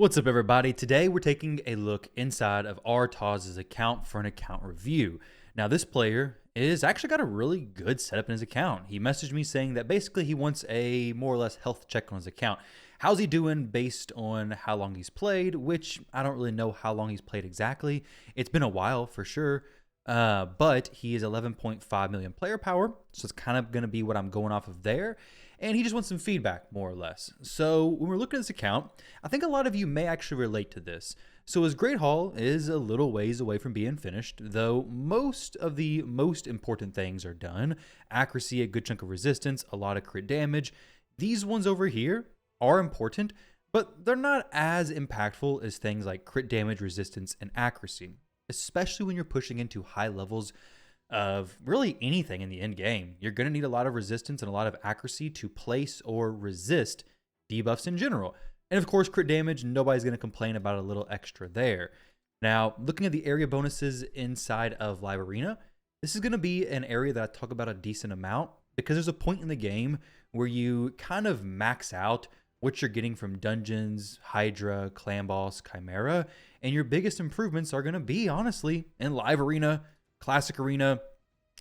What's up, everybody? Today we're taking a look inside of Artaz's account for an account review. Now, this player is actually got a really good setup in his account. He messaged me saying that basically he wants a more or less health check on his account. How's he doing based on how long he's played, which I don't really know how long he's played exactly. It's been a while for sure, but he is 11.5 million player power, so it's kind of going to be what I'm going off of there. And he just wants some feedback, more or less. So when we're looking at this account, I think a lot of you may actually relate to this. So his Great Hall is a little ways away from being finished, though most of the most important things are done. Accuracy, a good chunk of resistance, a lot of crit damage. These ones over here are important, but they're not as impactful as things like crit damage, resistance, and accuracy, especially when you're pushing into high levels of really anything in the end game. You're going to need a lot of resistance and a lot of accuracy to place or resist debuffs in general. And of course, crit damage, nobody's going to complain about a little extra there. Now, looking at the area bonuses inside of Live Arena, this is going to be an area that I talk about a decent amount because there's a point in the game where you kind of max out what you're getting from dungeons, Hydra, Clan Boss, Chimera, and your biggest improvements are going to be, honestly, in Live Arena, Classic Arena,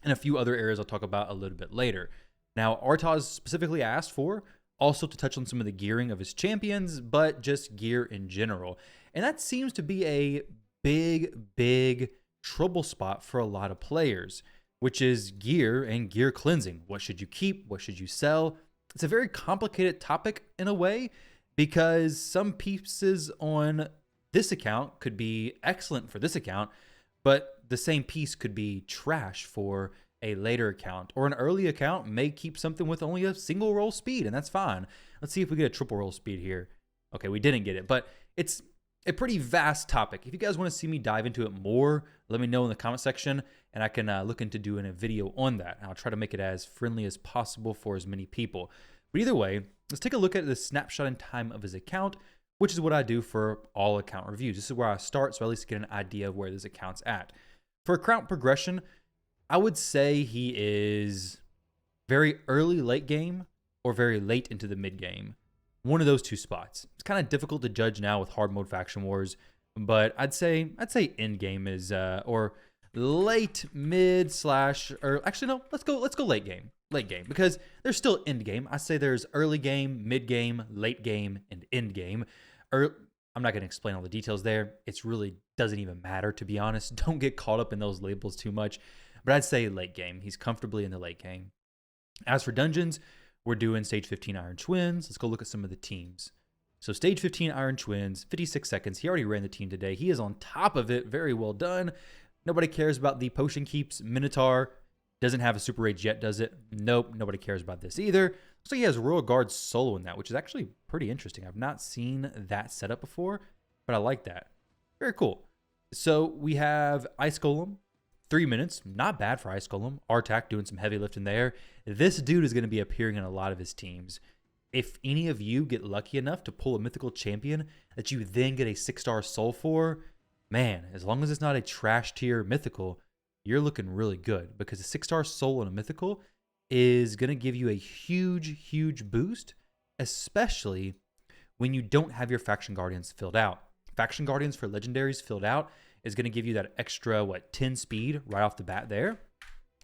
and a few other areas I'll talk about a little bit later. Now, Artaz specifically asked for also to touch on some of the gearing of his champions, but just gear in general. And that seems to be a big trouble spot for a lot of players, which is gear and gear cleansing. What should you keep? What should you sell? It's a very complicated topic in a way because some pieces on this account could be excellent for this account, but the same piece could be trash for a later account, or an early account may keep something with only a single roll speed, and that's fine. Let's see if we get a triple roll speed here. Okay, we didn't get it, but it's a pretty vast topic. If you guys want to see me dive into it more, let me know in the comment section, and I can look into doing a video on that. And I'll try to make it as friendly as possible for as many people. But either way, let's take a look at the snapshot in time of his account, which is what I do for all account reviews. This is where I start, so I at least get an idea of where this account's at. For account progression, I would say he is very early late game or very late into the mid game. One of those two spots. It's kind of difficult to judge now with hard mode faction wars, but I'd say end game is or late mid slash, or actually no, let's go late game. Late game, because there's still end game. I say there's early game, mid game, late game, and end game. I'm not going to explain all the details there. It's really doesn't even matter, to be honest. Don't get caught up in those labels too much. But I'd say late game. He's comfortably in the late game. As for dungeons, we're doing stage 15 Iron Twins. Let's go look at some of the teams. So stage 15 Iron Twins, 56 seconds. He already ran the team today. He is on top of it. Very well done. Nobody cares about the potion keeps. Minotaur doesn't have a super rage yet, does it? Nope. Nobody cares about this either. So he has Royal Guard solo in that, which is actually pretty interesting. I've not seen that setup before, but I like that. Very cool. So we have Ice Golem, 3 minutes. Not bad for Ice Golem. Artak doing some heavy lifting there. This dude is going to be appearing in a lot of his teams. If any of you get lucky enough to pull a mythical champion that you then get a 6-star soul for, man, as long as it's not a trash tier mythical, you're looking really good, because a 6-star soul in a mythical is going to give you a huge boost, especially when you don't have your Faction Guardians filled out. Faction Guardians for legendaries filled out is going to give you that extra, 10 speed right off the bat there.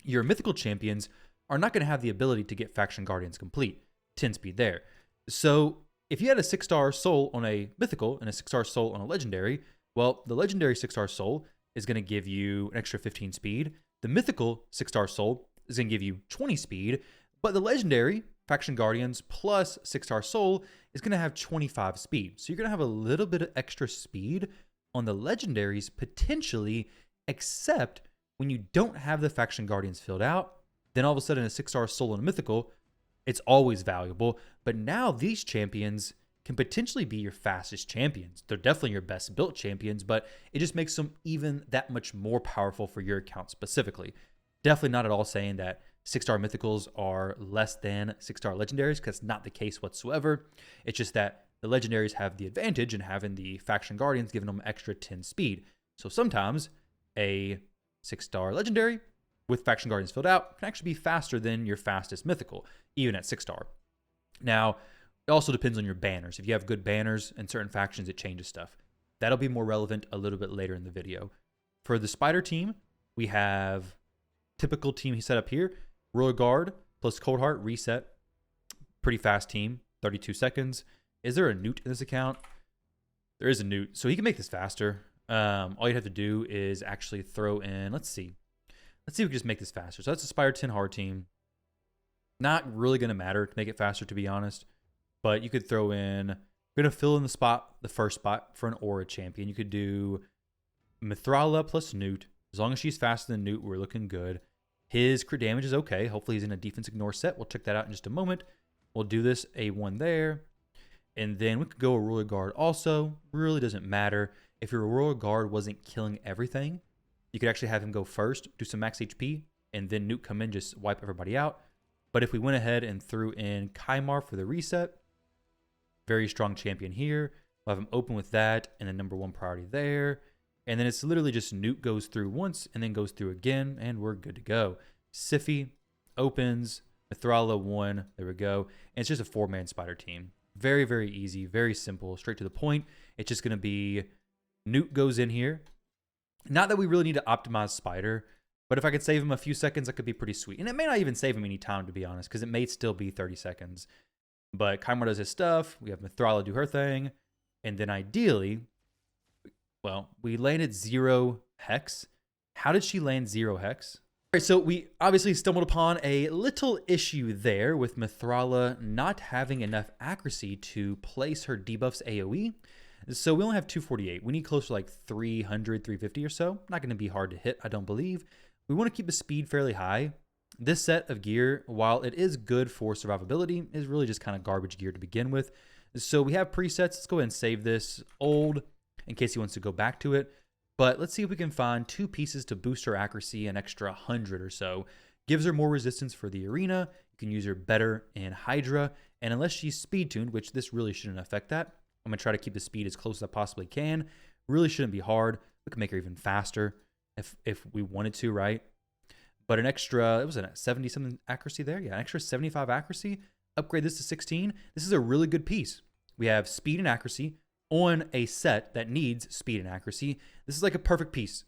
Your mythical champions are not going to have the ability to get Faction Guardians complete. 10 speed there. So if you had a 6-star soul on a mythical and a 6-star soul on a legendary, well, the legendary 6-star soul is going to give you an extra 15 speed. The mythical 6-star soul is going to give you 20 speed, but the legendary Faction Guardians plus 6-star soul is going to have 25 speed. So you're going to have a little bit of extra speed on the legendaries potentially, except when you don't have the Faction Guardians filled out, then all of a sudden a 6-star soul and a mythical, it's always valuable. But now these champions can potentially be your fastest champions. They're definitely your best built champions, but it just makes them even that much more powerful for your account specifically. Definitely not at all saying that 6-star mythicals are less than 6-star legendaries, because it's not the case whatsoever. It's just that the legendaries have the advantage in having the Faction Guardians giving them extra 10 speed. So sometimes a 6-star legendary with Faction Guardians filled out can actually be faster than your fastest mythical, even at 6-star. Now, It also depends on your banners. If you have good banners in certain factions, it changes stuff. That'll be more relevant a little bit later in the video. For the spider team, we have typical team he set up here. Royal Guard plus Cold Heart reset. Pretty fast team, 32 seconds. Is there a newt in this account? There is a newt, so he can make this faster. All you have to do is actually throw in, let's see if we can just make this faster. So that's a Spider 10 hard team. Not really going to matter to make it faster, to be honest. But you could throw in, we're going to fill in the first spot for an Aura champion. You could do Mithrala plus Newt. As long as she's faster than Newt, we're looking good. His crit damage is okay. Hopefully he's in a defense ignore set. We'll check that out in just a moment. We'll do this, A1 there. And then we could go a Royal Guard also. Really doesn't matter. If your Royal Guard wasn't killing everything, you could actually have him go first, do some max HP, and then Newt come in, just wipe everybody out. But if we went ahead and threw in Kymar for the reset, very strong champion here. We'll have him open with that, and then number 1 priority there. And then it's literally just Newt goes through once and then goes through again, and we're good to go. Siphi opens, Mithrala 1, there we go. And it's just a 4-man spider team. Very, very easy, very simple, straight to the point. It's just going to be Newt goes in here. Not that we really need to optimize spider, but if I could save him a few seconds, that could be pretty sweet. And it may not even save him any time, to be honest, because it may still be 30 seconds. But Kymar does his stuff. We have Mithrala do her thing. And then ideally, well, we landed 0 hex. How did she land 0 hex? All right, so we obviously stumbled upon a little issue there with Mithrala not having enough accuracy to place her debuffs AoE. So we only have 248. We need close to like 300, 350 or so. Not going to be hard to hit, I don't believe. We want to keep the speed fairly high. This set of gear, while it is good for survivability, is really just kind of garbage gear to begin with. So we have presets. Let's go ahead and save this old in case he wants to go back to it. But let's see if we can find 2 pieces to boost her accuracy an extra 100 or so. Gives her more resistance for the arena. You can use her better in Hydra. And unless she's speed tuned, which this really shouldn't affect that, I'm going to try to keep the speed as close as I possibly can. Really shouldn't be hard. We can make her even faster if we wanted to, right? But an extra, it was a 70-something accuracy there. Yeah, an extra 75 accuracy. Upgrade this to 16. This is a really good piece. We have speed and accuracy on a set that needs speed and accuracy. This is like a perfect piece.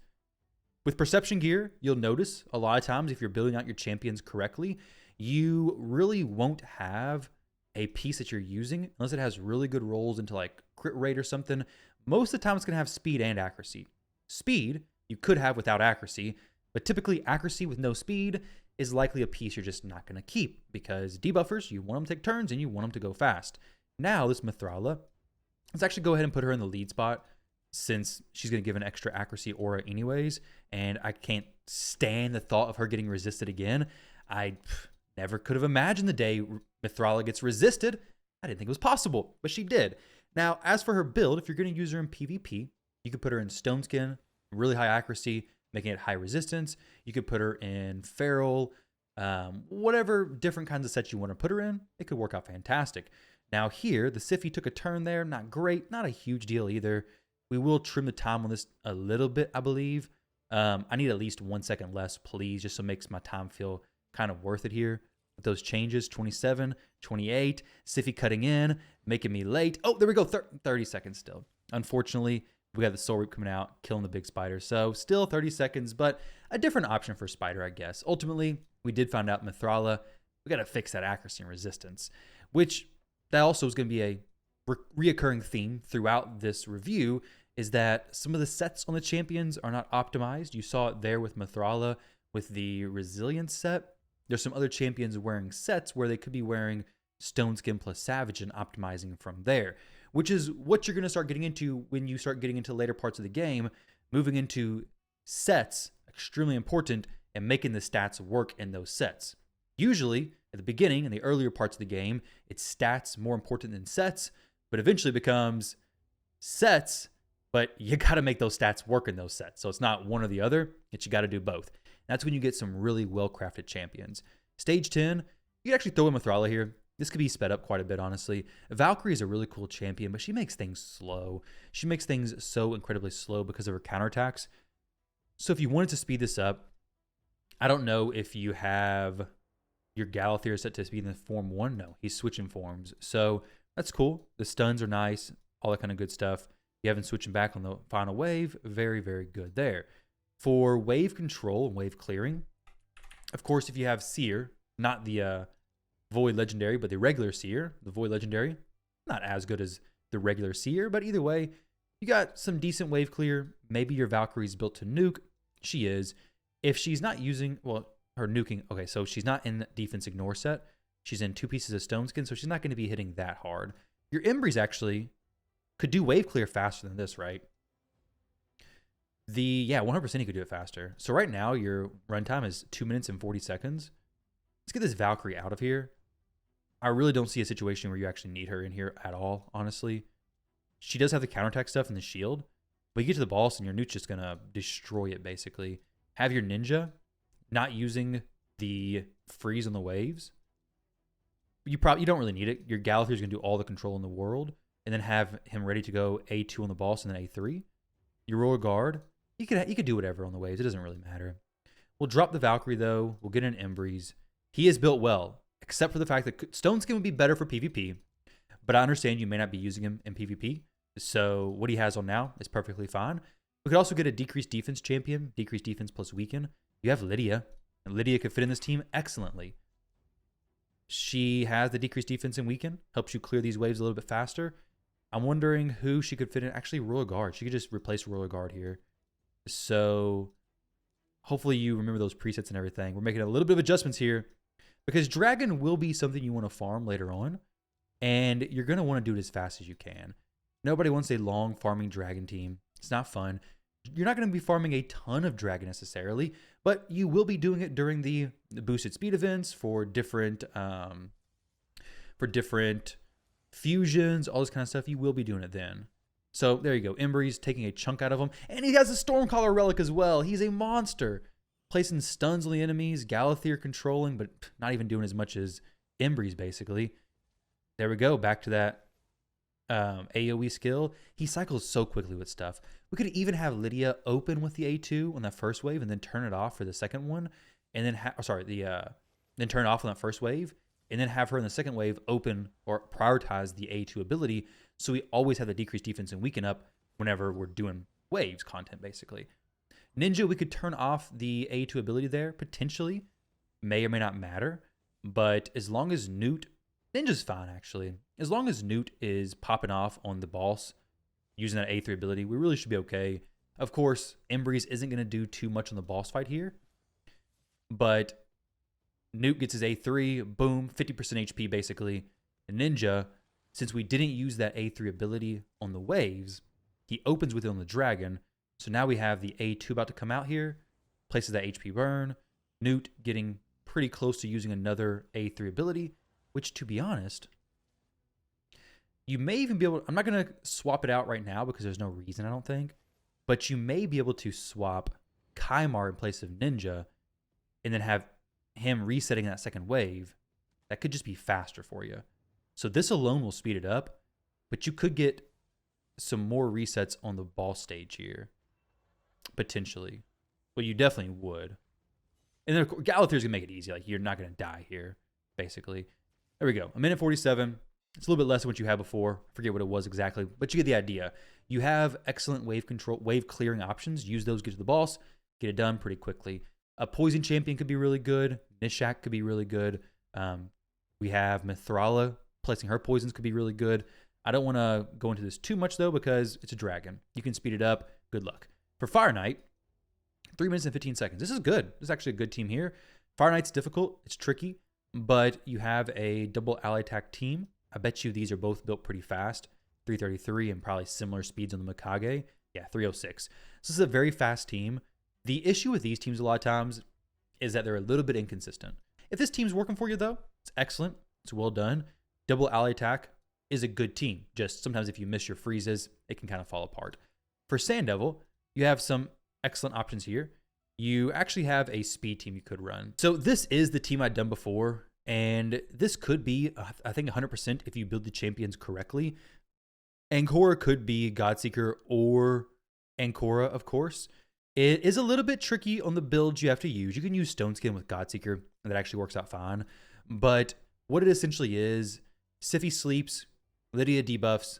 With perception gear, you'll notice a lot of times if you're building out your champions correctly, you really won't have a piece that you're using unless it has really good rolls into like crit rate or something. Most of the time it's going to have speed and accuracy. Speed you could have without accuracy, but typically accuracy with no speed is likely a piece you're just not going to keep because debuffers, you want them to take turns and you want them to go fast. Now this Mithrala, let's actually go ahead and put her in the lead spot since she's going to give an extra accuracy aura anyways, and I can't stand the thought of her getting resisted again. I never could have imagined the day Mithrala gets resisted. I didn't think it was possible, but she did. Now, as for her build, if you're going to use her in PvP, you could put her in Stone Skin, really high accuracy, making it high resistance. You could put her in Feral, whatever different kinds of sets you want to put her in, it could work out fantastic. Now here, the Siphi took a turn there, not great, not a huge deal either. We will trim the time on this a little bit, I believe. I need at least 1 second less, please, just so it makes my time feel kind of worth it here. With those changes, 27, 28, Siphi cutting in, making me late. Oh, there we go, 30 seconds still. Unfortunately, we got the Soul Reap coming out, killing the big spider. So still 30 seconds, but a different option for spider, I guess. Ultimately, we did find out Mithrala. We got to fix that accuracy and resistance, which that also is going to be a reoccurring theme throughout this review, is that some of the sets on the champions are not optimized. You saw it there with Mithrala with the resilience set. There's some other champions wearing sets where they could be wearing Stone Skin plus Savage and optimizing from there, which is what you're going to start getting into when you start getting into later parts of the game, moving into sets, extremely important, and making the stats work in those sets. Usually, at the beginning, in the earlier parts of the game, it's stats more important than sets, but eventually becomes sets, but you got to make those stats work in those sets. So it's not one or the other, it's you got to do both. That's when you get some really well-crafted champions. Stage 10, you can actually throw in Mithrala here. This could be sped up quite a bit, honestly. Valkyrie is a really cool champion, but she makes things slow. She makes things so incredibly slow because of her counterattacks. So if you wanted to speed this up, I don't know if you have your Galathier set to speed in the form 1. No, he's switching forms. So That's cool. The stuns are nice, all that kind of good stuff. You haven't switching back on the final wave. Very, very good there. For wave control and wave clearing, of course, if you have Seer, not the Void Legendary, but the regular Seer, the Void Legendary, not as good as the regular Seer, but either way, you got some decent wave clear. Maybe your Valkyrie's built to nuke. She is. If she's not using, well, her nuking, okay, so she's not in defense ignore set. She's in 2 pieces of stone skin, so she's not going to be hitting that hard. Your Embreeze actually could do wave clear faster than this, right? Yeah, 100% he could do it faster. So right now, your runtime is 2 minutes and 40 seconds. Let's get this Valkyrie out of here. I really don't see a situation where you actually need her in here at all, honestly. She does have the counterattack stuff and the shield, but you get to the boss and your nuke's just going to destroy it, basically. Have your ninja not using the freeze on the waves. You don't really need it. Your Galathier's going to do all the control in the world, and then have him ready to go A2 on the boss and then A3. Your Royal Guard, you could do whatever on the waves. It doesn't really matter. We'll drop the Valkyrie, though. We'll get an Embreeze. He is built well, except for the fact that Stone Skin would be better for PvP, but I understand you may not be using him in PvP. So what he has on now is perfectly fine. We could also get a decreased defense champion, decreased defense plus weaken. You have Lydia, and Lydia could fit in this team excellently. She has the decreased defense and weaken, helps you clear these waves a little bit faster. I'm wondering who she could fit in. Actually, Royal Guard. She could just replace Royal Guard here. So hopefully you remember those presets and everything. We're making a little bit of adjustments here because Dragon will be something you want to farm later on, and you're going to want to do it as fast as you can. Nobody wants a long farming Dragon team. It's not fun. You're not going to be farming a ton of Dragon necessarily, but you will be doing it during the boosted speed events for different fusions, all this kind of stuff. You will be doing it then. So there you go. Embreeze taking a chunk out of him, and he has a Stormcaller relic as well. He's a monster, placing stuns on the enemies. Galathier controlling, but not even doing as much as Embreeze basically. There we go. Back to that AoE skill. He cycles so quickly with stuff. We could even have Lydia open with the A2 on that first wave and then turn it off for the second one, and then then turn it off on that first wave, and then have her in the second wave open or prioritize the A2 ability, so we always have the decreased defense and weaken up whenever we're doing waves content basically. Ninja, we could turn off the A2 ability there potentially, may or may not matter, but as long as Ninja's fine, actually. As long as Newt is popping off on the boss using that A3 ability, we really should be okay. Of course, Embreeze isn't going to do too much on the boss fight here, but Newt gets his A3, boom, 50% HP basically. And Ninja, since we didn't use that A3 ability on the waves, he opens with it on the dragon. So now we have the A2 about to come out here, places that HP burn. Newt getting pretty close to using another A3 ability, which, to be honest, you may even be able to, I'm not going to swap it out right now because there's no reason, I don't think, but you may be able to swap Kymar in place of Ninja and then have him resetting that second wave. That could just be faster for you. So this alone will speed it up, but you could get some more resets on the boss stage here, potentially. Well, you definitely would. And then, of course, Galathier's going to make it easy. Like, you're not going to die here, basically. There we go. 1:47. It's a little bit less than what you had before. I forget what it was exactly, but you get the idea. You have excellent wave control, wave clearing options. Use those, get to the boss, get it done pretty quickly. A Poison Champion could be really good. Nishak could be really good. We have Mithrala. Placing her poisons could be really good. I don't want to go into this too much, though, because it's a dragon. You can speed it up. Good luck. For Fire Knight, 3 minutes and 15 seconds. This is good. This is actually a good team here. Fire Knight's difficult. It's tricky, but you have a double ally attack team. I bet you these are both built pretty fast. 333 and probably similar speeds on the Mikage. Yeah, 306. So this is a very fast team. The issue with these teams a lot of times is that they're a little bit inconsistent. If this team's working for you, though, it's excellent. It's well done. Double ally attack is a good team. Just sometimes if you miss your freezes, it can kind of fall apart. For Sand Devil, you have some excellent options here. You actually have a speed team you could run. So this is the team I'd done before, and this could be, I think, 100% if you build the champions correctly. Ancora could be Godseeker or Ancora, of course. It is a little bit tricky on the builds you have to use. You can use Stone Skin with Godseeker, and that actually works out fine. But what it essentially is, Siphi sleeps, Lydia debuffs.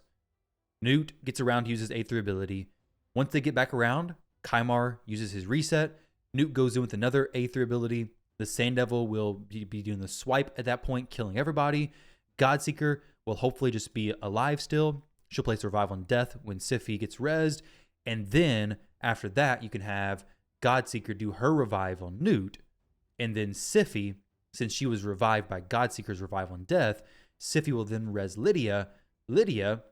Newt gets around, uses A3 ability. Once they get back around, Kymar uses his reset. Newt goes in with another A3 ability. The Sand Devil will be doing the swipe at that point, killing everybody. Godseeker will hopefully just be alive still. She'll play Survive on Death when Siphi gets rezzed. And then after that, you can have Godseeker do her revive on Newt. And then Siphi, since she was revived by Godseeker's revive on Death, Siphi will then res Lydia. Lydia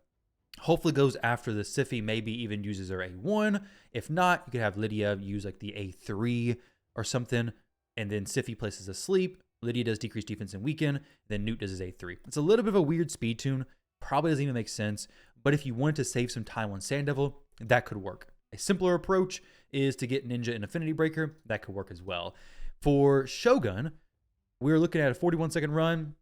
hopefully goes after the Siphi, maybe even uses her A1. If not, you could have Lydia use like the A3 or something. And then Siphi places asleep. Lydia does decrease defense and weaken. Then Newt does his A3. It's a little bit of a weird speed tune. Probably doesn't even make sense. But if you wanted to save some time on Sand Devil, that could work. A simpler approach is to get Ninja and Affinity Breaker. That could work as well. For Shogun, we're looking at a 41-second run.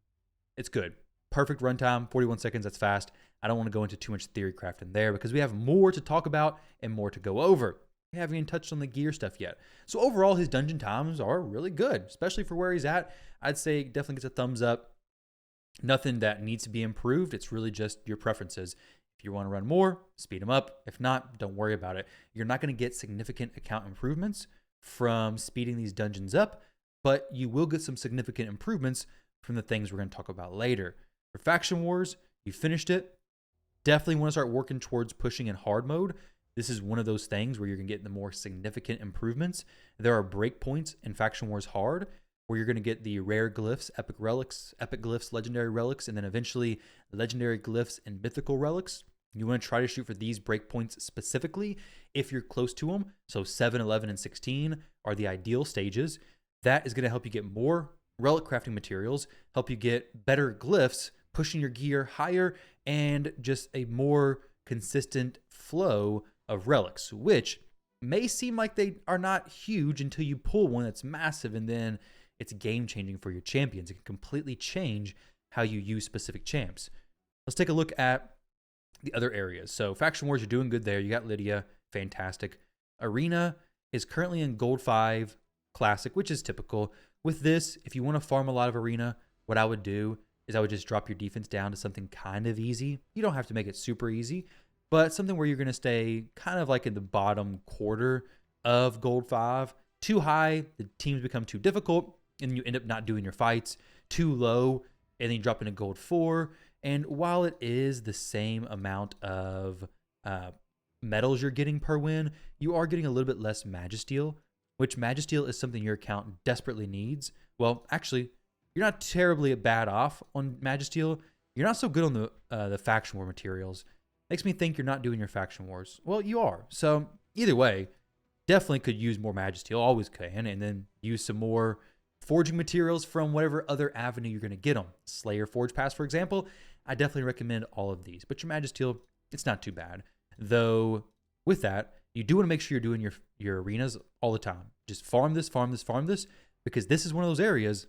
It's good. Perfect runtime, 41 seconds. That's fast. I don't want to go into too much theory crafting there because we have more to talk about and more to go over. We haven't even touched on the gear stuff yet. So overall, his dungeon times are really good, especially for where he's at. I'd say it definitely gets a thumbs up. Nothing that needs to be improved. It's really just your preferences. If you want to run more, speed them up. If not, don't worry about it. You're not going to get significant account improvements from speeding these dungeons up, but you will get some significant improvements from the things we're going to talk about later. For Faction Wars, you finished it. Definitely want to start working towards pushing in hard mode. This is one of those things where you're going to get the more significant improvements. There are breakpoints in Faction Wars Hard where you're going to get the rare glyphs, epic relics, epic glyphs, legendary relics, and then eventually legendary glyphs and mythical relics. You want to try to shoot for these breakpoints specifically if you're close to them. So 7, 11, and 16 are the ideal stages. That is going to help you get more relic crafting materials, help you get better glyphs, pushing your gear higher, and just a more consistent flow of relics, which may seem like they are not huge until you pull one that's massive, and then it's game changing for your champions. It can completely change how you use specific champs. Let's take a look at the other areas. So Faction Wars, you're doing good there. You got Lydia, fantastic. Arena is currently in Gold 5 Classic, which is typical. With this, if you want to farm a lot of Arena, what I would do is I would just drop your defense down to something kind of easy. You don't have to make it super easy, but something where you're going to stay kind of like in the bottom quarter of Gold 5. Too high, the teams become too difficult, and you end up not doing your fights. Too low, and then you drop into Gold 4. And while it is the same amount of medals you're getting per win, you are getting a little bit less Magisteel, which Magisteel is something your account desperately needs. Well, actually, you're not terribly bad off on Magisteel. You're not so good on the Faction War materials. Makes me think you're not doing your Faction Wars. Well, you are. So either way, definitely could use more Magisteel, always can, and then use some more forging materials from whatever other avenue you're going to get them. Slayer Forge Pass, for example. I definitely recommend all of these. But your Magisteel, it's not too bad. Though, with that, you do want to make sure you're doing your arenas all the time. Just farm this, farm this, farm this, because this is one of those areas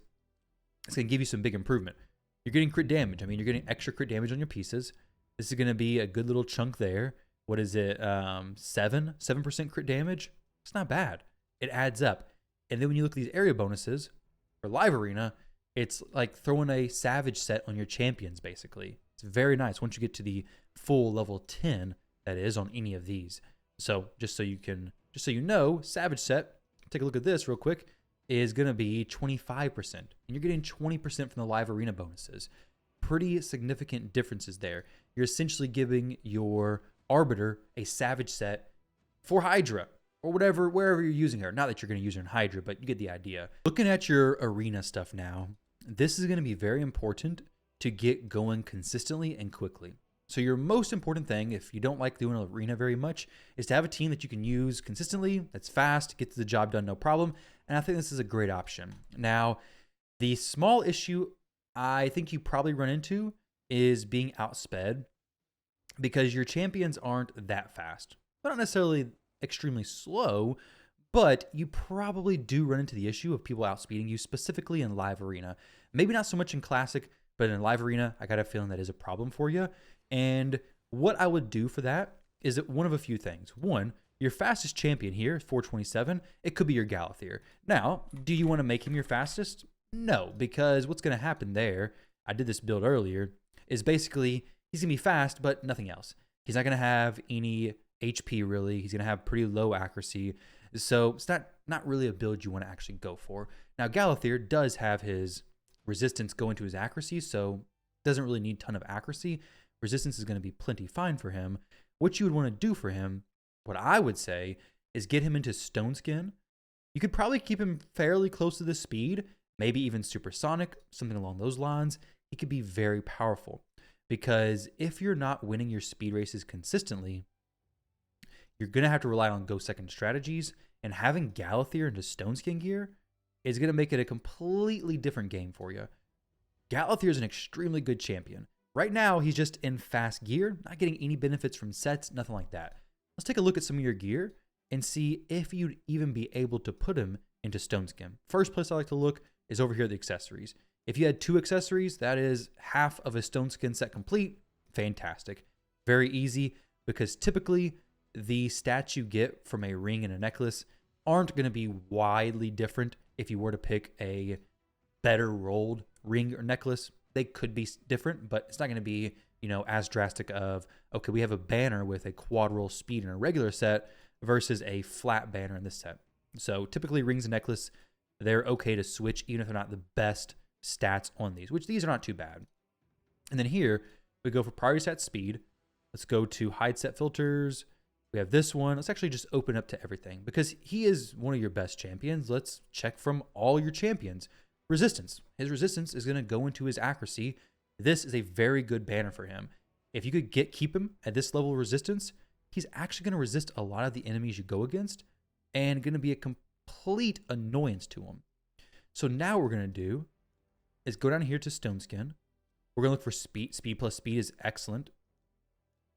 that's going to give you some big improvement. You're getting crit damage. I mean, you're getting extra crit damage on your pieces. This is going to be a good little chunk there. What is it? 7% crit damage? It's not bad. It adds up. And then when you look at these area bonuses for Live Arena, it's like throwing a Savage set on your champions, basically. It's very nice once you get to the full level 10, that is, on any of these. So just so you know, Savage set, take a look at this real quick, is going to be 25%. And you're getting 20% from the Live Arena bonuses. Pretty significant differences there. You're essentially giving your Arbiter a Savage set for Hydra, or whatever, wherever you're using her. Not that you're going to use her in Hydra, but you get the idea. Looking at your arena stuff now, this is going to be very important to get going consistently and quickly. So your most important thing, if you don't like doing an arena very much, is to have a team that you can use consistently, that's fast, gets the job done no problem, and I think this is a great option. Now, the small issue I think you probably run into is being outsped, because your champions aren't that fast. They're not necessarily extremely slow, but you probably do run into the issue of people outspeeding you, specifically in Live Arena. Maybe not so much in Classic, but in Live Arena, I got a feeling that is a problem for you. And what I would do for that is that one of a few things. One, your fastest champion here, 427, it could be your Galathier. Now, do you want to make him your fastest? No, because what's going to happen there, I did this build earlier, is basically He's going to be fast, but nothing else. He's not going to have any HP really. He's going to have pretty low accuracy. So it's not really a build you want to actually go for. Now, Galathier does have his resistance go into his accuracy, so doesn't really need a ton of accuracy. Resistance is going to be plenty fine for him. What you would want to do for him, what I would say, is get him into Stone Skin. You could probably keep him fairly close to the speed, maybe even supersonic, something along those lines. He could be very powerful because if you're not winning your speed races consistently, you're going to have to rely on go second strategies, and having Galathier into Stone Skin gear is going to make it a completely different game for you. Galathier is an extremely good champion. Right now, he's just in fast gear, not getting any benefits from sets, nothing like that. Let's take a look at some of your gear and see if you'd even be able to put him into Stone Skin. First place I like to look is over here at the accessories. If you had 2 accessories, that is half of a Stone Skin set complete. Fantastic. Very easy, because typically the stats you get from a ring and a necklace aren't going to be widely different if you were to pick a better rolled ring or necklace. They could be different, but it's not going to be, as drastic of, okay, we have a banner with a quad roll speed in a regular set versus a flat banner in this set. So typically rings and necklace, they're okay to switch even if they're not the best stats on these, which these are not too bad. And then here we go for priority set speed. Let's go to hide set filters. We have this one. Let's actually just open up to everything because he is one of your best champions. Let's check from all your champions. Resistance. His resistance is going to go into his accuracy. This is a very good banner for him. If you could keep him at this level of resistance, he's actually going to resist a lot of the enemies you go against and going to be a complete annoyance to him. So now what we're going to do is go down here to Stone Skin. We're going to look for speed. Speed plus speed is excellent.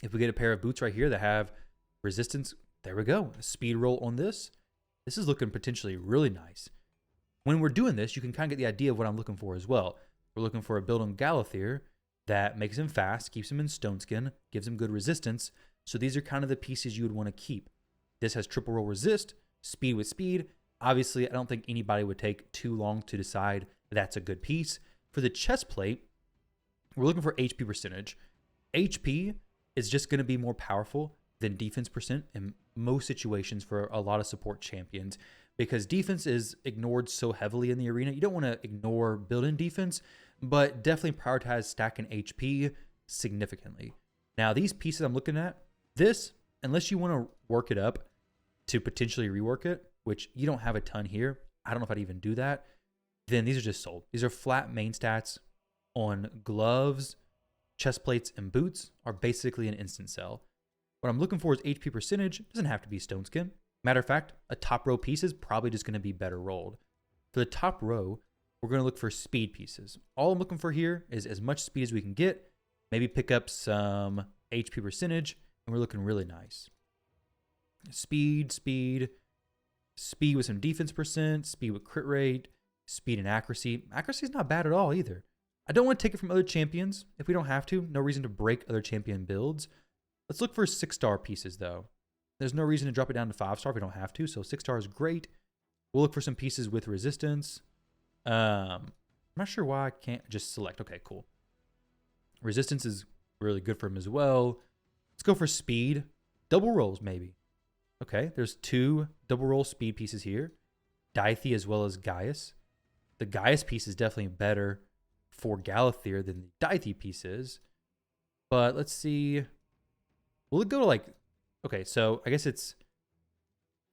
If we get a pair of boots right here that have resistance, there we go. A speed roll on this. This is looking potentially really nice. When we're doing this, you can kind of get the idea of what I'm looking for as well. We're looking for a build on Galathier that makes him fast, keeps him in Stone Skin, gives him good resistance. So these are kind of the pieces you would want to keep. This has triple roll resist, speed with speed. Obviously, I don't think anybody would take too long to decide that's a good piece. For the chest plate, we're looking for HP percentage. HP is just going to be more powerful than defense percent in most situations for a lot of support champions because defense is ignored so heavily in the arena. You don't want to ignore build-in defense, but definitely prioritize stacking HP significantly. Now, these pieces I'm looking at, this, unless you want to work it up to potentially rework it, which you don't have a ton here, I don't know if I'd even do that, then these are just sold. These are flat main stats on gloves, chest plates, and boots are basically an instant sell. What I'm looking for is HP percentage. It doesn't have to be Stone Skin. Matter of fact, a top row piece is probably just going to be better rolled. For the top row, we're going to look for speed pieces. All I'm looking for here is as much speed as we can get, maybe pick up some HP percentage, and we're looking really nice. Speed with some defense percent, speed with crit rate, speed and accuracy. Accuracy is not bad at all either. I don't want to take it from other champions if we don't have to. No reason to break other champion builds. Let's look for 6-star pieces though. There's no reason to drop it down to 5-star if we don't have to. So 6-star is great. We'll look for some pieces with resistance. I'm not sure why I can't just select. Okay, cool. Resistance is really good for him as well. Let's go for speed. Double rolls maybe. Okay, there's 2 double roll speed pieces here. Dithy as well as Gaius. The Gaius piece is definitely better for Galathier than the Dithy piece is. But let's see. Will it go to like, okay, so I guess it's,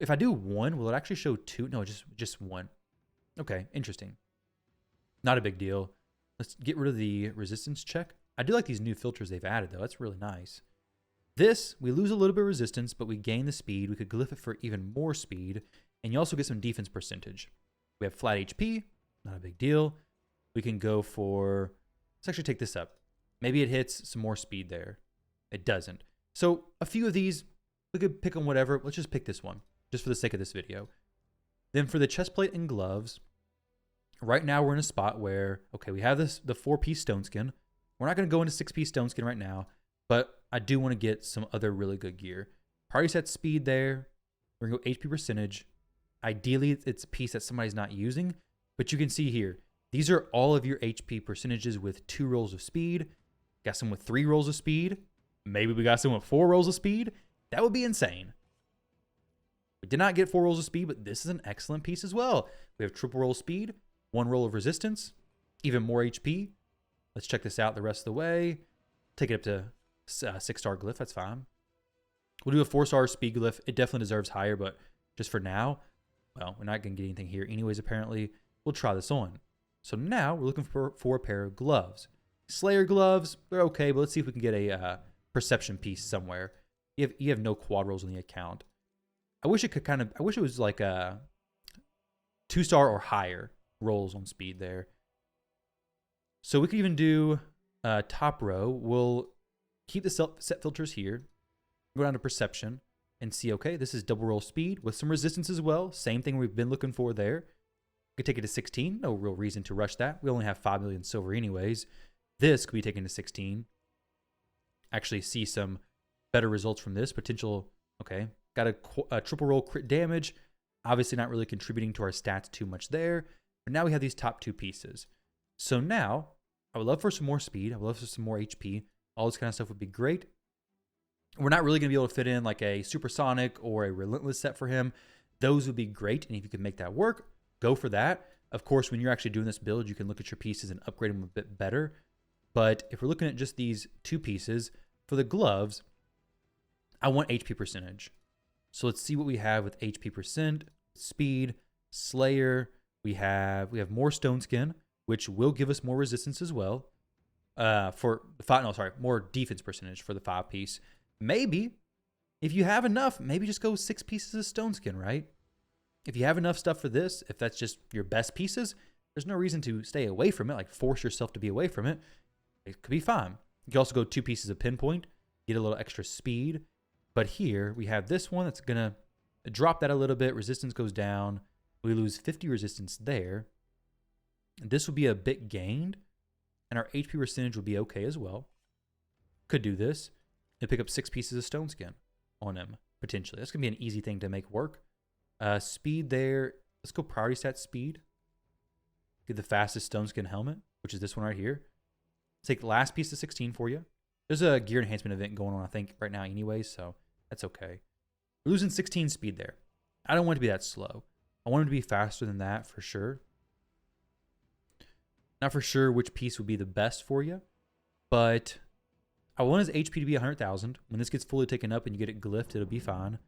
if I do 1, will it actually show 2? No, just 1. Okay, interesting. Not a big deal. Let's get rid of the resistance check. I do like these new filters they've added though. That's really nice. This, we lose a little bit of resistance, but we gain the speed. We could glyph it for even more speed. And you also get some defense percentage. We have flat HP, not a big deal. We can go for, let's actually take this up. Maybe it hits some more speed there. It doesn't. So a few of these, we could pick on whatever. Let's just pick this one, just for the sake of this video. Then for the chest plate and gloves, right now we're in a spot where, okay, we have the 4-piece Stone Skin. We're not going to go into 6-piece Stone Skin right now, but I do want to get some other really good gear. Priority set speed there. We're going to go HP percentage. Ideally, it's a piece that somebody's not using, but you can see here, these are all of your HP percentages with 2 rolls of speed. Got some with 3 rolls of speed. Maybe we got some with 4 rolls of speed. That would be insane. We did not get 4 rolls of speed, but this is an excellent piece as well. We have triple roll speed, 1 roll of resistance, even more HP. Let's check this out the rest of the way. Take it up to 6-star glyph. That's fine. We'll do a 4-star speed glyph. It definitely deserves higher, but just for now, well, we're not going to get anything here anyways, apparently. We'll try this on. So now we're looking for a pair of gloves. Slayer gloves, they're okay, but let's see if we can get a perception piece somewhere. You have no quad rolls in the account. I wish it was like a 2-star or higher rolls on speed there. So we could even do top row. We'll keep the set filters here. Go down to perception and see, okay, this is double roll speed with some resistance as well. Same thing we've been looking for there. We could take it to 16. No real reason to rush that. We only have 5 million silver anyways. This could be taken to 16. Actually see some better results from this. Potential, okay. Got a triple roll crit damage. Obviously not really contributing to our stats too much there. But now we have these top 2 pieces. So now, I would love for some more speed. I would love for some more HP. All this kind of stuff would be great. We're not really going to be able to fit in like a supersonic or a relentless set for him. Those would be great. And if you can make that work, go for that. Of course, when you're actually doing this build, you can look at your pieces and upgrade them a bit better. But if we're looking at just these 2 pieces, for the gloves, I want HP percentage. So let's see what we have with HP percent, speed, Slayer. We have more stone skin, which will give us more resistance as well. More defense percentage for the 5-piece. Maybe, if you have enough, maybe just go 6 pieces of stone skin, right? If you have enough stuff for this, if that's just your best pieces, there's no reason to stay away from it, like force yourself to be away from it. It could be fine. You can also go 2 pieces of pinpoint, get a little extra speed. But here we have this one that's going to drop that a little bit. Resistance goes down. We lose 50 resistance there. And this would be a bit gained. And our HP percentage would be okay as well. Could do this and pick up 6 pieces of stone skin on him, potentially. That's going to be an easy thing to make work. Speed there. Let's go priority stat speed. Get the fastest stone skin helmet, which is this one right here. Take the last piece of 16 for you. There's a gear enhancement event going on, I think, right now anyway, so that's okay. We're losing 16 speed there. I don't want it to be that slow. I want it to be faster than that for sure. Not for sure which piece would be the best for you, but I want his HP to be 100,000. When this gets fully taken up and you get it glyphed, it'll be fine.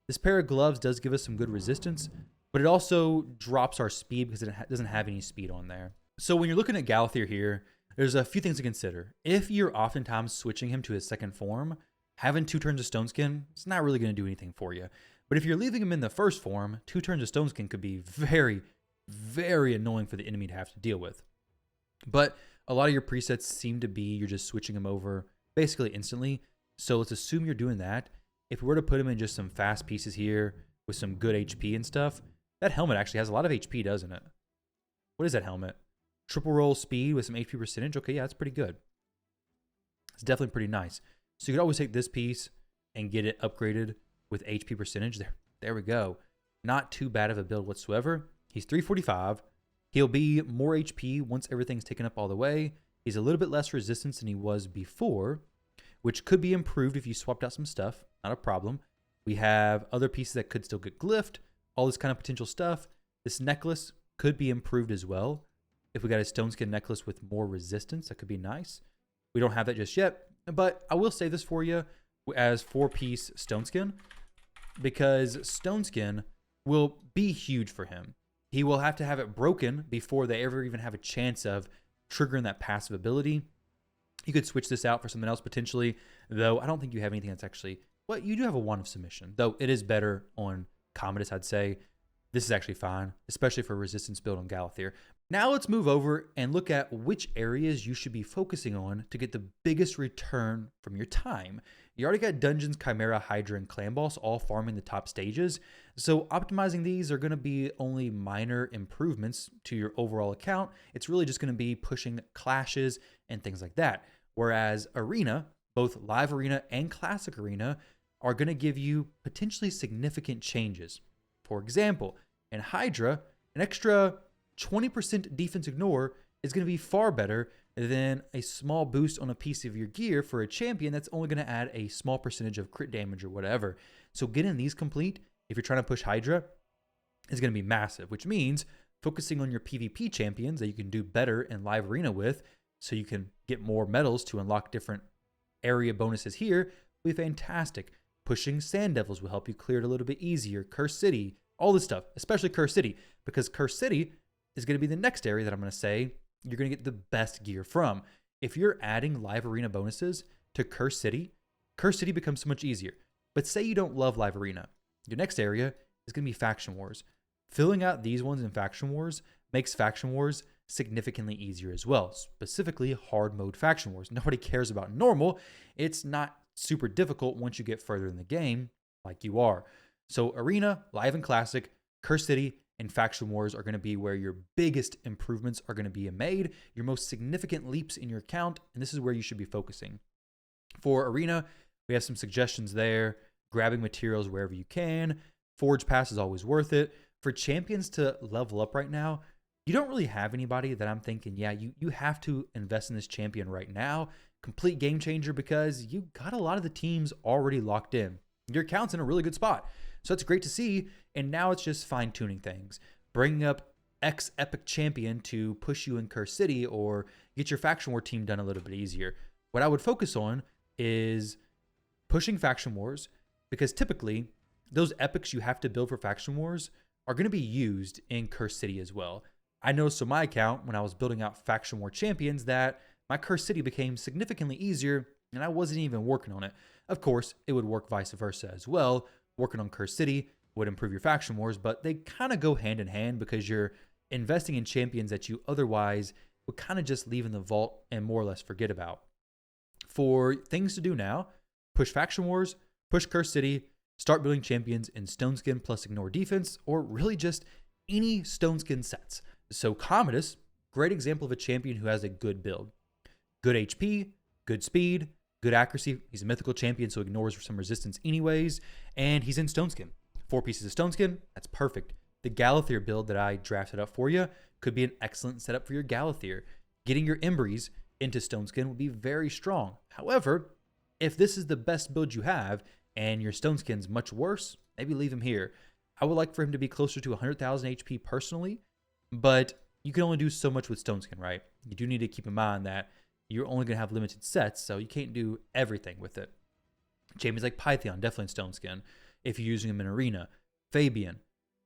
This pair of gloves does give us some good resistance, but it also drops our speed because it doesn't have any speed on there. So when you're looking at Galathir here, there's a few things to consider. If you're oftentimes switching him to his second form, having 2 turns of Stone Skin, it's not really going to do anything for you. But if you're leaving him in the first form, 2 turns of Stone Skin could be very, very annoying for the enemy to have to deal with. But a lot of your presets seem to be you're just switching him over basically instantly. So let's assume you're doing that. If we were to put him in just some fast pieces here with some good HP and stuff, that helmet actually has a lot of HP, doesn't it? What is that helmet? Triple roll speed with some HP percentage. Okay, yeah, that's pretty good. It's definitely pretty nice. So you could always take this piece and get it upgraded with HP percentage. There we go. Not too bad of a build whatsoever. He's 345. He'll be more HP once everything's taken up all the way. He's a little bit less resistance than he was before, which could be improved if you swapped out some stuff. Not a problem. We have other pieces that could still get glyphed. All this kind of potential stuff. This necklace could be improved as well. If we got a stone skin necklace with more resistance, that could be nice. We don't have that just yet, but I will say this for you as 4-piece stone skin, because stone skin will be huge for him. He will have to have it broken before they ever even have a chance of triggering that passive ability. You could switch this out for something else potentially, though I don't think you have anything that's actually... Well, you do have a wand of submission, though it is better on Commodus, I'd say. This is actually fine, especially for a resistance build on Galathir. Now let's move over and look at which areas you should be focusing on to get the biggest return from your time. You already got Dungeons, Chimera, Hydra, and Clan Boss all farming the top stages, so optimizing these are going to be only minor improvements to your overall account. It's really just going to be pushing clashes and things like that. Whereas Arena, both Live Arena and Classic Arena, are going to give you potentially significant changes. For example, in Hydra, an extra 20% defense ignore is going to be far better then a small boost on a piece of your gear for a champion that's only going to add a small percentage of crit damage or whatever. So getting these complete, if you're trying to push Hydra, is going to be massive, which means focusing on your PvP champions that you can do better in live arena with, so you can get more medals to unlock different area bonuses here, will be fantastic. Pushing Sand Devils will help you clear it a little bit easier. Curse City, all this stuff, especially Curse City, because Curse City is going to be the next area that I'm going to say you're going to get the best gear from. If you're adding live arena bonuses to Curse City becomes so much easier. But say you don't love live arena. Your next area is going to be Faction Wars. Filling out these ones in Faction Wars makes Faction Wars significantly easier as well, specifically hard mode Faction Wars. Nobody cares about normal. It's not super difficult once you get further in the game like you are. So Arena, Live and Classic, Curse City, and Faction Wars are going to be where your biggest improvements are going to be made, your most significant leaps in your account, and this is where you should be focusing. For Arena, we have some suggestions there. Grabbing materials wherever you can. Forge Pass is always worth it. For champions to level up right now, you don't really have anybody that I'm thinking, yeah, you have to invest in this champion right now. Complete game changer, because you got a lot of the teams already locked in. Your account's in a really good spot. So that's great to see. And now it's just fine tuning things. Bringing up X epic champion to push you in Curse City or get your Faction War team done a little bit easier. What I would focus on is pushing Faction Wars, because typically those epics you have to build for Faction Wars are going to be used in Curse City as well. I noticed on my account when I was building out Faction War champions that my Curse City became significantly easier and I wasn't even working on it. Of course, it would work vice versa as well. Working on Curse City would improve your Faction Wars, but they kind of go hand in hand because you're investing in champions that you otherwise would kind of just leave in the vault and more or less forget about. For things to do now, push Faction Wars, push Curse City, start building champions in Stone Skin plus Ignore Defense, or really just any Stone Skin sets. So Commodus, great example of a champion who has a good build. Good HP, good speed, good accuracy. He's a mythical champion, so ignores some resistance anyways, and he's in Stone Skin. 4 pieces of Stone Skin, that's perfect. The Galathier build that I drafted up for you could be an excellent setup for your Galathier. Getting your Embries into Stone Skin would be very strong. However, if this is the best build you have and your Stone Skin's much worse, maybe leave him here. I would like for him to be closer to 100,000 HP personally, but you can only do so much with Stone Skin, right? You do need to keep in mind that you're only going to have limited sets, so you can't do everything with it. Champions like Pythion, definitely in Stone Skin. If you're using him in Arena. Fabian,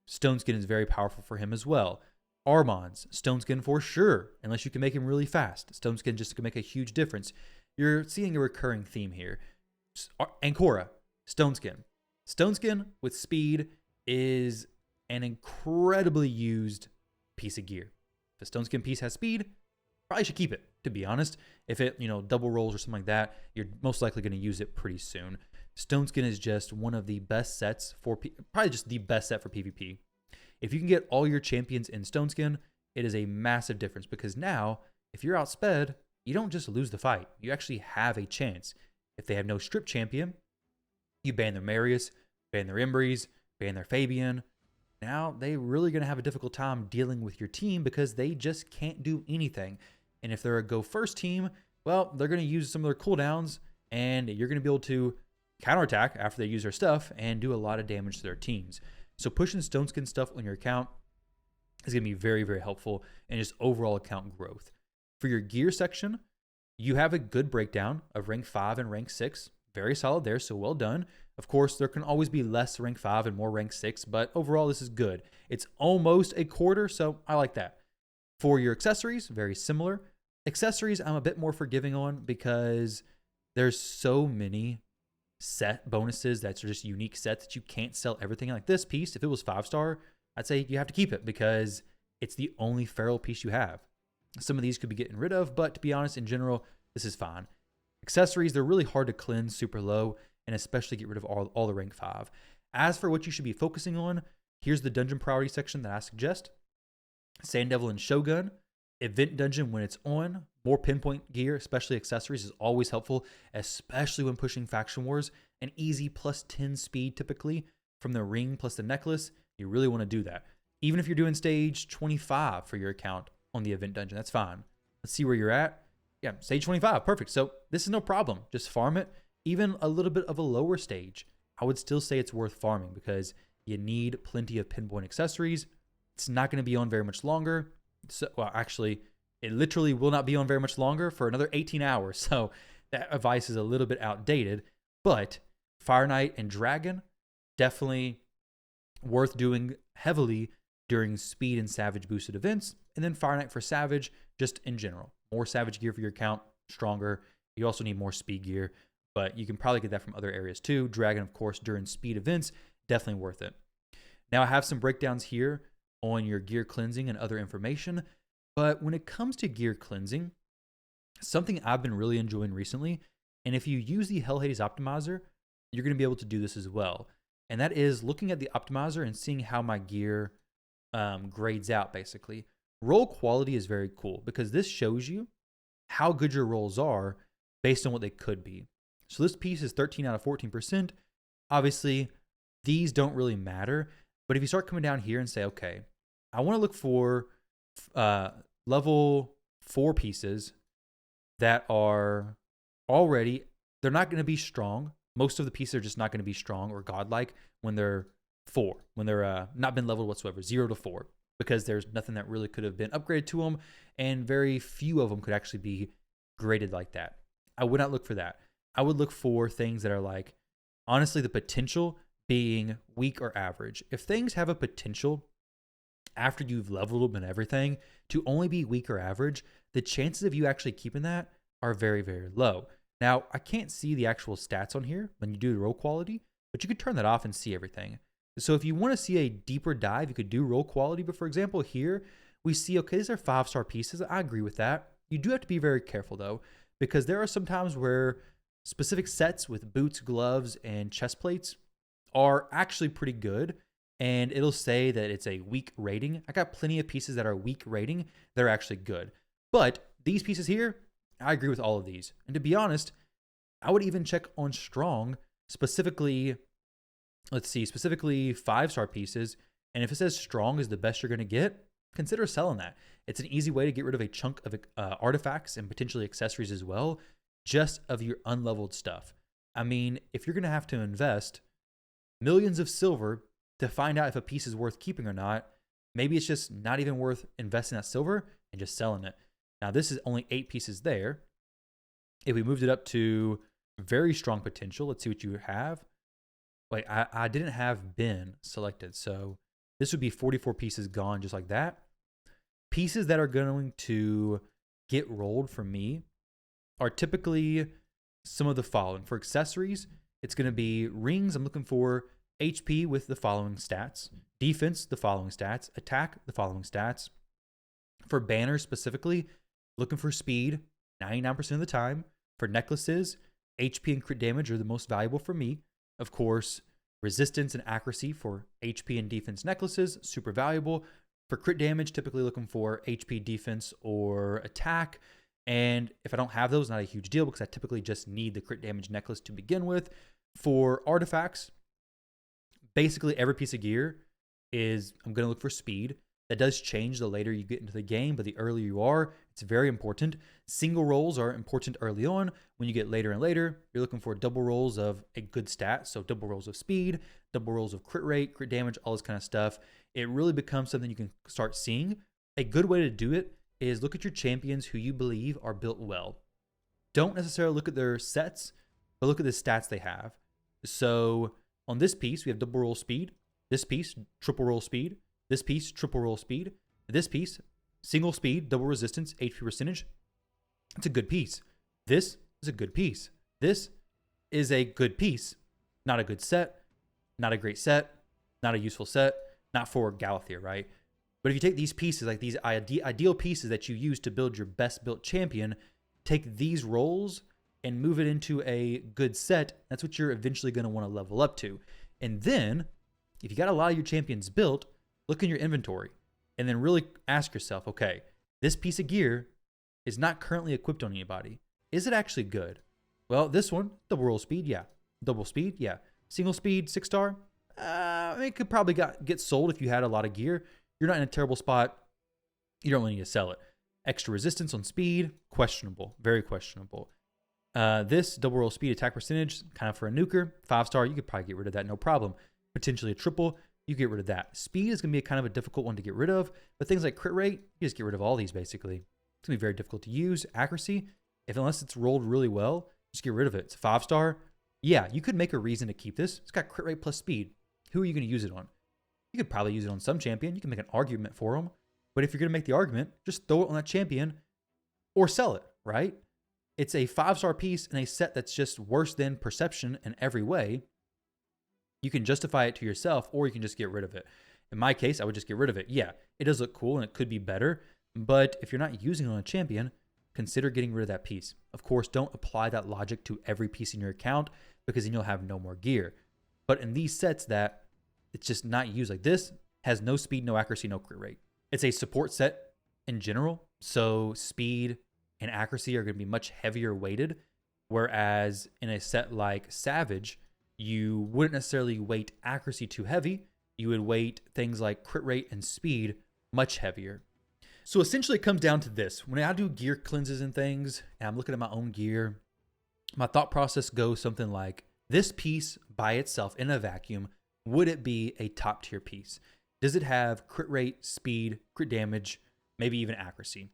Stone Skin is very powerful for him as well. Armand's, Stone Skin for sure, unless you can make him really fast. Stone Skin just can make a huge difference. You're seeing a recurring theme here. Ancora, Stone Skin. Stone Skin with speed is an incredibly used piece of gear. If a Stone Skin piece has speed, probably should keep it, to be honest. If it, double rolls or something like that, you're most likely going to use it pretty soon. Stone Skin is just one of the best sets for, probably just the best set for PvP. If you can get all your champions in Stone Skin, it is a massive difference, because now, if you're outsped, you don't just lose the fight. You actually have a chance. If they have no strip champion, you ban their Marius, ban their Embries, ban their Fabian. Now they're really going to have a difficult time dealing with your team because they just can't do anything. And if they're a go first team, well, they're going to use some of their cooldowns, and you're going to be able to counterattack after they use their stuff and do a lot of damage to their teams. So pushing Stone Skin stuff on your account is going to be very, very helpful in just overall account growth. For your gear section, you have a good breakdown of rank 5 and rank 6. Very solid there, so well done. Of course, there can always be less rank 5 and more rank 6, but overall this is good. It's almost a quarter, so I like that. For your accessories, very similar. Accessories I'm a bit more forgiving on because there's so many set bonuses that's just unique sets that you can't sell everything. Like this piece, if it was 5-star, I'd say you have to keep it because it's the only feral piece you have. Some of these could be getting rid of, but to be honest, in general, this is fine. Accessories, they're really hard to cleanse super low and especially get rid of all the rank 5. As for what you should be focusing on, here's the dungeon priority section that I suggest. Sand Devil and Shogun. Event dungeon when it's on. More pinpoint gear, especially accessories, is always helpful, especially when pushing Faction Wars. An easy plus 10 speed typically from the ring plus the necklace. You really want to do that. Even if you're doing stage 25 for your account on the event dungeon, that's fine. Let's see where you're at. Yeah, stage 25, perfect. So this is no problem. Just farm it. Even a little bit of a lower stage, I would still say it's worth farming because you need plenty of pinpoint accessories. It's not going to be on very much longer. So, well, actually, it literally will not be on very much longer for another 18 hours. So that advice is a little bit outdated. But Fire Knight and Dragon, definitely worth doing heavily during speed and savage boosted events. And then Fire Knight for savage, just in general. More savage gear for your account, stronger. You also need more speed gear, but you can probably get that from other areas too. Dragon, of course, during speed events, definitely worth it. Now I have some breakdowns here on your gear cleansing and other information, but when it comes to gear cleansing, something I've been really enjoying recently, and if you use the Hell Hades optimizer, you're going to be able to do this as well. And that is looking at the optimizer and seeing how my gear grades out, basically. Roll quality is very cool because this shows you how good your rolls are based on what they could be. So this piece is 13 out of 14%. Obviously, these don't really matter. But if you start coming down here and say, okay, I want to look for level 4 pieces that are already, they're not going to be strong. Most of the pieces are just not going to be strong or godlike when they're 4, when they're not been leveled whatsoever, 0 to 4, because there's nothing that really could have been upgraded to them, and very few of them could actually be graded like that. I would not look for that. I would look for things that are like, honestly, the potential being weak or average. If things have a potential after you've leveled them and everything to only be weak or average, the chances of you actually keeping that are very, very low. Now, I can't see the actual stats on here when you do the roll quality, but you could turn that off and see everything. So if you want to see a deeper dive, you could do roll quality. But for example, here we see, okay, these are 5-star pieces. I agree with that. You do have to be very careful though, because there are some times where specific sets with boots, gloves, and chest plates are actually pretty good. And it'll say that it's a weak rating. I got plenty of pieces that are weak rating that are actually good. But these pieces here, I agree with all of these. And to be honest, I would even check on strong, specifically, let's see, specifically 5-star pieces. And if it says strong is the best you're going to get, consider selling that. It's an easy way to get rid of a chunk of artifacts and potentially accessories as well, just of your unleveled stuff. I mean, if you're going to have to invest millions of silver to find out if a piece is worth keeping or not, maybe it's just not even worth investing that silver and just selling it. Now, this is only 8 pieces there. If we moved it up to very strong potential, let's see what you have. Wait, I didn't have bin selected, so this would be 44 pieces gone just like that. Pieces that are going to get rolled for me are typically some of the following. For accessories, it's going to be rings. I'm looking for HP with the following stats, defense, the following stats, attack, the following stats. For banners specifically, looking for speed 99% of the time. For necklaces, HP and crit damage are the most valuable for me. Of course, resistance and accuracy for HP and defense necklaces, super valuable. For crit damage, typically looking for HP, defense, or attack. And if I don't have those, not a huge deal because I typically just need the crit damage necklace to begin with. For artifacts, basically every piece of gear is, I'm going to look for speed. That does change the later you get into the game, but the earlier you are, it's very important. Single rolls are important early on. When you get later and later, you're looking for double rolls of a good stat. So double rolls of speed, double rolls of crit rate, crit damage, all this kind of stuff. It really becomes something you can start seeing. A good way to do it is look at your champions who you believe are built well. Don't necessarily look at their sets, but look at the stats they have. So on this piece, we have double roll speed. This piece, triple roll speed. This piece, triple roll speed. This piece, single speed, double resistance, HP percentage. It's a good piece. This is a good piece. This is a good piece. Not a good set, not a great set, not a useful set, not for Galathir, right? But if you take these pieces, like these ideal pieces that you use to build your best built champion, take these rolls and move it into a good set, that's what you're eventually going to want to level up to. And then, if you got a lot of your champions built, look in your inventory and then really ask yourself, okay, this piece of gear is not currently equipped on anybody. Is it actually good? Well, this one, double roll speed, yeah. Double speed, yeah. Single speed, 6-star, it could probably get sold if you had a lot of gear. You're not in a terrible spot. You don't really need to sell it. Extra resistance on speed, questionable, very questionable. This double roll speed attack percentage, kind of for a nuker. 5-star, you could probably get rid of that, no problem. Potentially a triple, you get rid of that. Speed is going to be kind of a difficult one to get rid of, but things like crit rate, you just get rid of all these basically. It's going to be very difficult to use. Accuracy, unless it's rolled really well, just get rid of it. It's a 5-star. Yeah, you could make a reason to keep this. It's got crit rate plus speed. Who are you going to use it on? You could probably use it on some champion. You can make an argument for them. But if you're going to make the argument, just throw it on that champion or sell it, right? It's a 5-star piece in a set that's just worse than perception in every way. You can justify it to yourself, or you can just get rid of it. In my case, I would just get rid of it. Yeah, it does look cool and it could be better, but if you're not using it on a champion, consider getting rid of that piece. Of course, don't apply that logic to every piece in your account because then you'll have no more gear. But in these sets that it's just not used, like this, has no speed, no accuracy, no crit rate. It's a support set in general, so speed and accuracy are going to be much heavier weighted, whereas in a set like Savage, you wouldn't necessarily weight accuracy too heavy. You would weight things like crit rate and speed much heavier. So essentially it comes down to this. When I do gear cleanses and things, and I'm looking at my own gear, my thought process goes something like, this piece by itself in a vacuum, would it be a top tier piece? Does it have crit rate, speed, crit damage, maybe even accuracy?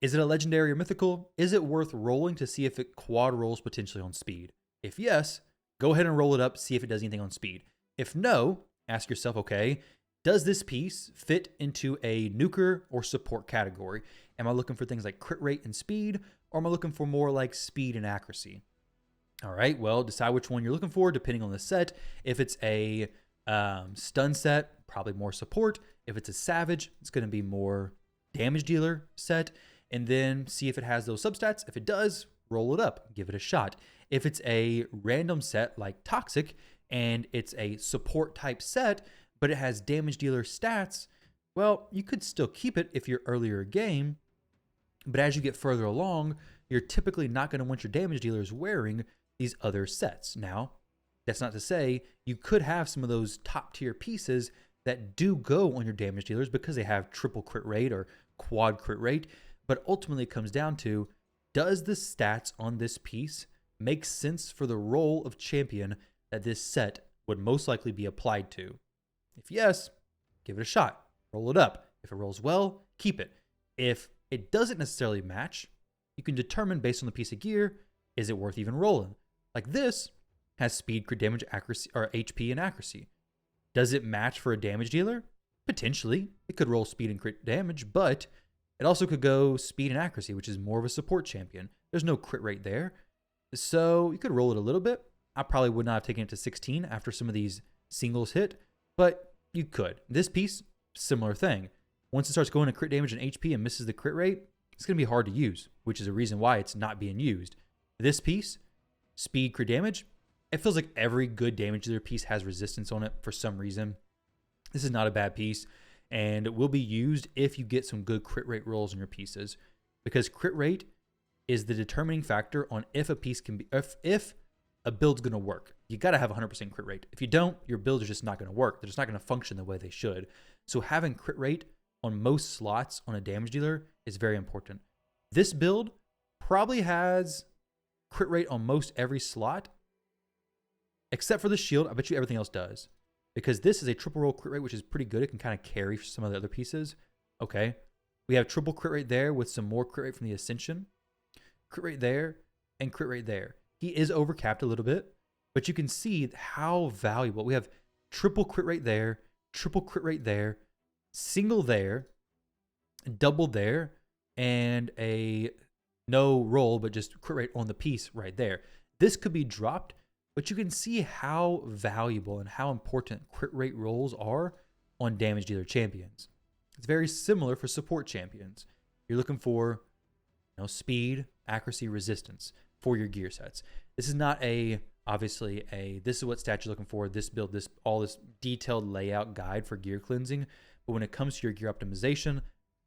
Is it a legendary or mythical? Is it worth rolling to see if it quad rolls potentially on speed? If yes, go ahead and roll it up, see if it does anything on speed. If no, ask yourself, okay, does this piece fit into a nuker or support category? Am I looking for things like crit rate and speed, or am I looking for more like speed and accuracy? All right, well, decide which one you're looking for depending on the set. If it's a stun set, probably more support. If it's a Savage, it's going to be more damage dealer set. And then see if it has those substats. If it does, roll it up, give it a shot. If it's a random set like Toxic and it's a support type set, but it has damage dealer stats, well, you could still keep it if you're earlier game. But as you get further along, you're typically not going to want your damage dealers wearing these other sets. Now, that's not to say you could have some of those top tier pieces that do go on your damage dealers because they have triple crit rate or quad crit rate. But ultimately it comes down to, does the stats on this piece make sense for the role of champion that this set would most likely be applied to? If yes, give it a shot. Roll it up. If it rolls well, keep it. If it doesn't necessarily match, you can determine based on the piece of gear, is it worth even rolling? Like this has speed, crit damage, accuracy, or HP and accuracy. Does it match for a damage dealer? Potentially. It could roll speed and crit damage, but it also could go speed and accuracy, which is more of a support champion. There's no crit rate there. So you could roll it a little bit. I probably would not have taken it to 16 after some of these singles hit, but you could. This piece, similar thing. Once it starts going to crit damage and HP and misses the crit rate, it's going to be hard to use, which is a reason why it's not being used. This piece, speed, crit damage, it feels like every good damage dealer piece has resistance on it for some reason. This is not a bad piece, and it will be used if you get some good crit rate rolls in your pieces, because crit rate is the determining factor on if a piece can be, if a build's going to work. You got to have 100% crit rate. If you don't, your build is just not going to work. They're just not going to function the way they should. So having crit rate on most slots on a damage dealer is very important. This build probably has crit rate on most every slot, except for the shield. I bet you everything else does, because this is a triple roll crit rate, which is pretty good. It can kind of carry some of the other pieces. Okay. We have triple crit rate there with some more crit rate from the Ascension. Crit rate there and crit rate there. He is overcapped a little bit, but you can see how valuable. We have triple crit rate there, triple crit rate there, single there, double there, and a no roll, but just crit rate on the piece right there. This could be dropped, but you can see how valuable and how important crit rate rolls are on damage dealer champions. It's very similar for support champions. You're looking for, speed, accuracy, resistance for your gear sets. This is not obviously this is what stats you're looking for, this build, all this detailed layout guide for gear cleansing. But when it comes to your gear optimization,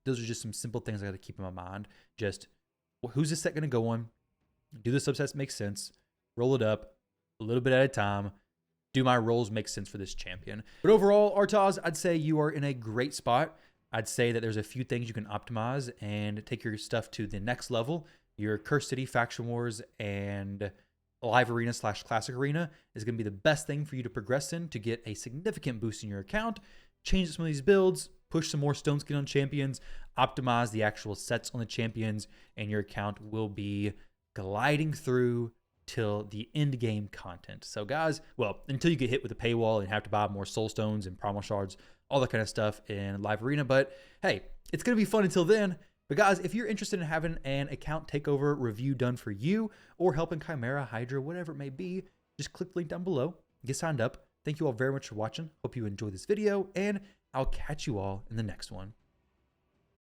those are just some simple things I got to keep in my mind. Just, who's this set going to go on? Do the subsets make sense? Roll it up a little bit at a time. Do my rolls make sense for this champion? But overall, Artaz, I'd say you are in a great spot. I'd say that there's a few things you can optimize and take your stuff to the next level. Your Curse City, Faction Wars, and Live Arena / Classic Arena is going to be the best thing for you to progress in to get a significant boost in your account, change some of these builds, push some more stone skin on champions, optimize the actual sets on the champions, and your account will be gliding through till the end game content. So guys, well, until you get hit with a paywall and have to buy more soul stones and primal shards, all that kind of stuff in Live Arena. But hey, it's going to be fun until then. But guys, if you're interested in having an account takeover review done for you or helping Chimera, Hydra, whatever it may be, just click the link down below, get signed up. Thank you all very much for watching. Hope you enjoyed this video, and I'll catch you all in the next one.